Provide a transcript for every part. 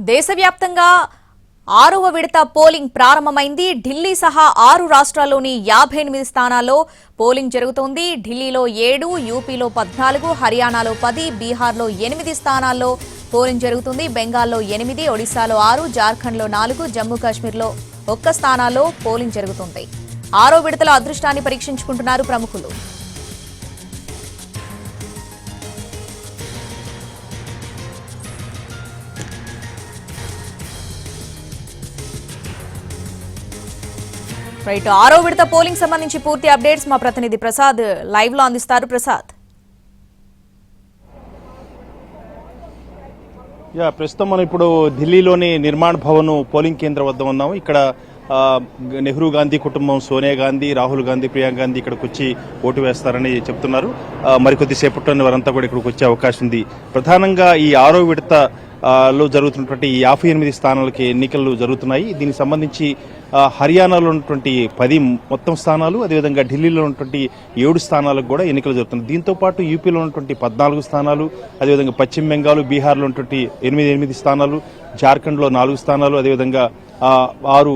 దేశవ్యాప్తంగా 6వ విడత పోలింగ్ ప్రారంభమైంది. ఢిల్లీ సహా 6 రాష్ట్రాల్లోని 58 స్థానాల్లో పోలింగ్ జరుగుతోంది. ఢిల్లీలో 7, యూపీలో 14, హర్యానాలో 10, బీహార్లో 8 స్థానాల్లో పోలింగ్ జరుగుతుంది. బెంగాల్లో 8, ఒడిశాలో 6, జార్ఖండ్లో 4, జమ్మూ కాశ్మీర్లో 1 స్థానాల్లో పోలింగ్ జరుగుతుంది. 6వ విడతలో అదృష్టాన్ని పరీక్షించుకుంటున్నారు ప్రముఖులు. రైట్, 6వ విడత పోలింగ్ సంబంధించి పూర్తి అప్డేట్స్ మా ప్రతినిధి ప్రసాద్ లైవ్ లో అందిస్తారు. ప్రసాద్, ప్రస్తుతం మనం ఇప్పుడు ఢిల్లీలోని నిర్మాణ్ భవన్ పోలింగ్ కేంద్రం వద్ద ఉన్నాము. ఇక్కడ నెహ్రూ గాంధీ కుటుంబం, సోనియా గాంధీ, రాహుల్ గాంధీ, ప్రియాంక గాంధీ ఇక్కడికి వచ్చి ఓటు వేస్తారని చెప్తున్నారు. మరికొద్దిసేపట్లోనే వారంతా కూడా ఇక్కడికి వచ్చే అవకాశం ఉంది. ప్రధానంగా ఈ 6వ విడత లో జరుగుతున్నటువంటి 58 స్థానాలకి ఎన్నికలు జరుగుతున్నాయి. దీనికి సంబంధించి హర్యానాలో ఉన్నటువంటి 10 మొత్తం స్థానాలు, అదేవిధంగా ఢిల్లీలో ఉన్నటువంటి 7 స్థానాలకు కూడా ఎన్నికలు జరుగుతున్నాయి. దీంతో పాటు యూపీలో ఉన్నటువంటి 14 స్థానాలు, అదేవిధంగా పశ్చిమ బెంగాల్, బీహార్లో ఉన్నటువంటి 8 స్థానాలు, జార్ఖండ్లో 4 స్థానాలు, అదేవిధంగా 6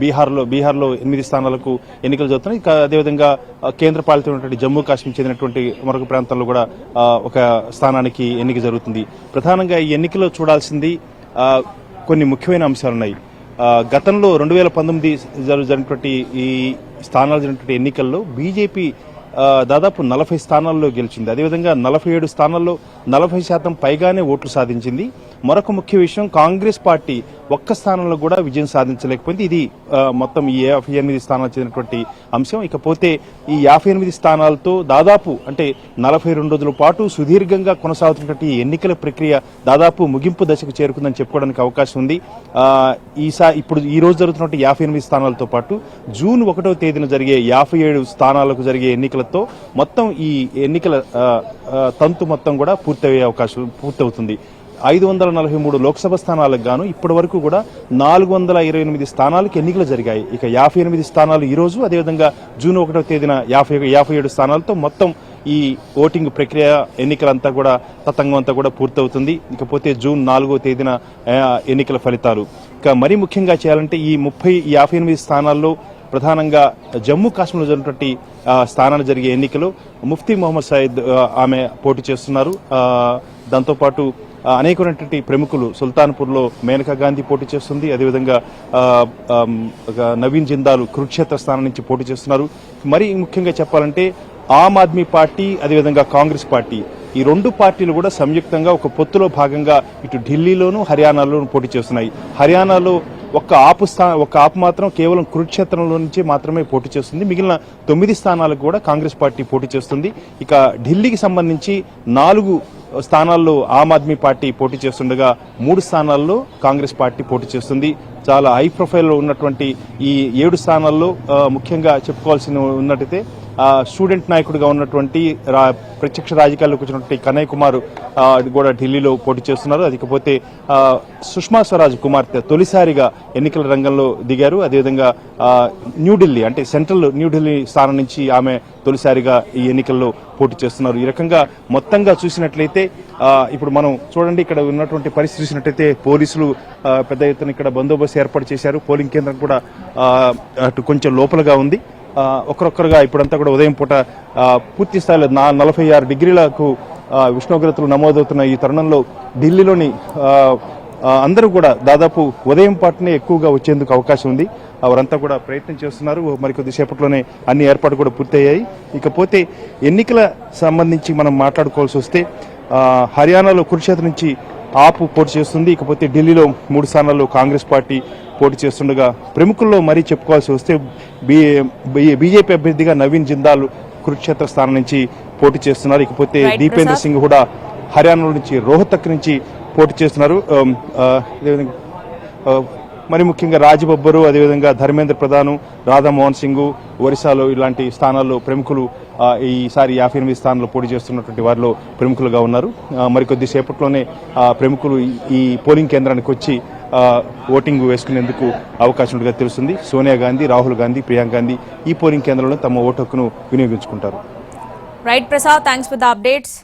బీహార్లో 8 స్థానాలకు ఎన్నికలు జరుగుతున్నాయి. అదేవిధంగా కేంద్ర పాలితమైనటువంటి జమ్మూ కాశ్మీర్ చెందినటువంటి మరొక ప్రాంతంలో కూడా ఒక స్థానానికి ఎన్నిక జరుగుతుంది. ప్రధానంగా ఈ ఎన్నికలో చూడాల్సింది కొన్ని ముఖ్యమైన అంశాలున్నాయి. గతంలో 2019 జరిగినటువంటి ఈ స్థానాలు జరిగినటువంటి ఎన్నికల్లో బీజేపీ దాదాపు 40 స్థానాల్లో గెలిచింది. అదేవిధంగా 47 స్థానాల్లో 40% పైగానే ఓట్లు సాధించింది. మరొక ముఖ్య విషయం, కాంగ్రెస్ పార్టీ ఒక్క స్థానంలో కూడా విజయం సాధించలేకపోయింది. ఇది మొత్తం ఈ 58 స్థానాలు చెందినటువంటి అంశం. ఇకపోతే ఈ 58 స్థానాలతో దాదాపు అంటే 42 రోజుల పాటు సుదీర్ఘంగా కొనసాగుతున్నటువంటి ఎన్నికల ప్రక్రియ దాదాపు ముగింపు దశకు చేరుకుందని చెప్పుకోవడానికి అవకాశం ఉంది. ఇప్పుడు ఈ రోజు జరుగుతున్నటువంటి 58 స్థానాలతో పాటు జూన్ 1వ తేదీన జరిగే 57 స్థానాలకు జరిగే ఎన్నికలతో మొత్తం ఈ ఎన్నికల తంతు మొత్తం కూడా పూర్తవుతుంది. 543 లోక్సభ స్థానాలకు గాను ఇప్పటి వరకు కూడా 428 స్థానాలకు ఎన్నికలు జరిగాయి. ఇక 58 స్థానాలు ఈ రోజు, అదేవిధంగా జూన్ 1వ తేదీన 57 స్థానాలతో మొత్తం ఈ ఓటింగ్ ప్రక్రియ ఎన్నికలంతా కూడా తతంగం అంతా కూడా పూర్తవుతుంది. ఇకపోతే జూన్ 4వ తేదీన ఎన్నికల ఫలితాలు. ఇక మరీ ముఖ్యంగా చేయాలంటే ఈ 58 స్థానాల్లో ప్రధానంగా జమ్మూ కాశ్మీర్లో జరిగినటువంటి స్థానాలు జరిగే ఎన్నికలు ముఫ్తీ మొహమ్మద్ సయీద్ ఆమె పోటీ చేస్తున్నారు. దాంతోపాటు అనేకమైనటువంటి ప్రముఖులు, సుల్తాన్పూర్లో మేనకా గాంధీ పోటీ చేస్తుంది. అదేవిధంగా నవీన్ జిందాల్ కురుక్షేత్ర స్థానం నుంచి పోటీ చేస్తున్నారు. మరీ ముఖ్యంగా చెప్పాలంటే ఆమ్ ఆద్మీ పార్టీ, అదేవిధంగా కాంగ్రెస్ పార్టీ, ఈ 2 పార్టీలు కూడా సంయుక్తంగా ఒక పొత్తులో భాగంగా ఇటు ఢిల్లీలోను హర్యానాలోను పోటీ చేస్తున్నాయి. హర్యానాలో ఒక ఆపు మాత్రం కేవలం కురుక్షేత్రంలో నుంచి మాత్రమే పోటీ చేస్తుంది. మిగిలిన 9 స్థానాలకు కూడా కాంగ్రెస్ పార్టీ పోటీ చేస్తుంది. ఇక ఢిల్లీకి సంబంధించి 4 స్థానాల్లో ఆమ్ ఆద్మీ పార్టీ పోటీ చేస్తుండగా 3 స్థానాల్లో కాంగ్రెస్ పార్టీ పోటీ చేస్తుంది. చాలా హై ప్రొఫైల్లో ఉన్నటువంటి ఈ 7 స్థానాల్లో ముఖ్యంగా చెప్పుకోవాల్సి ఉన్నట్టయితే స్టూడెంట్ నాయకుడిగా ఉన్నటువంటి ప్రత్యక్ష రాజకీయాల్లోకి వచ్చినటువంటి కనయ్ కుమార్ కూడా ఢిల్లీలో పోటీ చేస్తున్నారు. అదికపోతే సుష్మా స్వరాజ్ కుమార్తె తొలిసారిగా ఎన్నికల రంగంలో దిగారు. అదేవిధంగా న్యూఢిల్లీ అంటే సెంట్రల్ న్యూఢిల్లీ స్థానం నుంచి ఆమె తొలిసారిగా ఈ ఎన్నికల్లో పోటీ చేస్తున్నారు. ఈ రకంగా మొత్తంగా చూసినట్లయితే ఇప్పుడు మనం చూడండి, ఇక్కడ ఉన్నటువంటి పరిస్థితి చూసినట్లయితే పోలీసులు పెద్ద ఎత్తున ఇక్కడ బందోబస్తు ఏర్పాటు చేశారు. పోలింగ్ కేంద్రం కూడా అటు కొంచెం లోపలగా ఉంది. ఒకరొక్కరుగా ఇప్పుడంతా కూడా ఉదయం పూట పూర్తి స్థాయిలో 46 డిగ్రీలకు ఉష్ణోగ్రతలు నమోదవుతున్న ఈ తరుణంలో ఢిల్లీలోని అందరూ కూడా దాదాపు ఉదయం పాటునే ఎక్కువగా వచ్చేందుకు అవకాశం ఉంది. వారంతా కూడా ప్రయత్నం చేస్తున్నారు. మరికొద్దిసేపట్లోనే అన్ని ఏర్పాట్లు కూడా పూర్తయ్యాయి. ఇకపోతే ఎన్నికల సంబంధించి మనం మాట్లాడుకోవాల్సి వస్తే హర్యానాలో కురుక్షేత్ర నుంచి ఆపు పోటీ చేస్తుంది. ఇకపోతే ఢిల్లీలో 3 స్థానాల్లో కాంగ్రెస్ పార్టీ పోటీ చేస్తుండగా ప్రముఖుల్లో మరీ చెప్పుకోవాల్సి వస్తే బీజేపీ అభ్యర్థిగా నవీన్ జిందాల్ కురుక్షేత్ర స్థానం నుంచి పోటీ చేస్తున్నారు. ఇకపోతే దీపేంద్ర సింగ్ కూడా హర్యానా నుంచి రోహతక్ నుంచి పోటీ చేస్తున్నారు. మరి ముఖ్యంగా రాజ్బబ్బరు, అదేవిధంగా ధర్మేంద్ర ప్రధాన్, రాధామోహన్ సింగ్ ఒరిస్సాలో ఇలాంటి స్థానాల్లో ప్రముఖులు ఈసారి 58 స్థానాల్లో పోటీ చేస్తున్నటువంటి వారిలో ప్రముఖులుగా ఉన్నారు. మరికొద్దిసేపట్లోనే ప్రముఖులు ఈ పోలింగ్ కేంద్రానికి వచ్చి ఓటింగ్ వేసుకునేందుకు అవకాశం ఉన్నట్టుగా తెలుస్తుంది. సోనియా గాంధీ, రాహుల్ గాంధీ, ప్రియాంక గాంధీ ఈ పోలింగ్ కేంద్రంలో తమ ఓటు హక్కును వినియోగించుకుంటారు. Right Prasad, thanks for the updates.